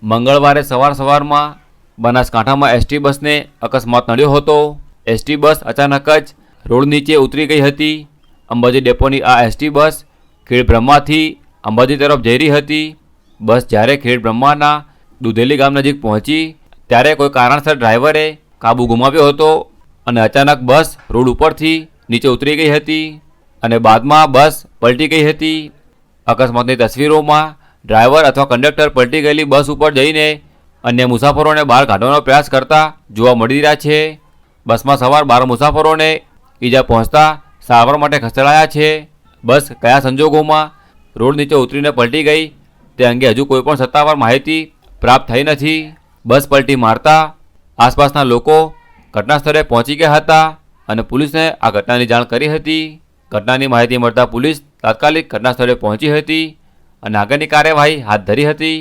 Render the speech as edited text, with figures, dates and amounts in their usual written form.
મંગળવારે સવારમાં બનાસકાંઠામાં એસટી બસને અકસ્માત નડ્યો હતો। એસટી બસ અચાનક જ રોડ નીચે ઉતરી ગઈ હતી। અંબાજી ડેપોની આ એસટી બસ ખેડબ્રહ્માથી અંબાજી તરફ જઈ રહી હતી। બસ જ્યારે ખેડબ્રહ્માના દુધેલી ગામ નજીક પહોંચી ત્યારે કોઈ કારણસર ડ્રાઈવરે કાબુ ગુમાવ્યો હતો અને અચાનક બસ રોડ ઉપરથી નીચે ઉતરી ગઈ હતી અને બાદમાં બસ પલટી ગઈ હતી। અકસ્માતની તસવીરોમાં ડ્રાઈવર અથવા કંડક્ટર પલટી ગયેલી બસ ઉપર જઈને અન્ય મુસાફરોને બહાર કાઢવાનો પ્રયાસ કરતા જોવા મળી રહ્યા છે। બસમાં સવાર 12 મુસાફરોને ઈજા પહોંચતા સારવાર માટે ખસેડાયા છે। બસ કયા સંજોગોમાં રોડ નીચે ઉતરીને પલટી ગઈ તે અંગે હજુ કોઈપણ સત્તાવાર માહિતી પ્રાપ્ત થઈ નથી। બસ પલટી મારતા આસપાસના લોકો ઘટના સ્થળે પહોંચી ગયા હતા અને પોલીસને આ ઘટનાની જાણ કરી હતી। ઘટનાની માહિતી મળતા પોલીસ તાત્કાલિક ઘટના સ્થળે પહોંચી હતી અને આગળની કાર્યવાહી હાથ ધરી હતી।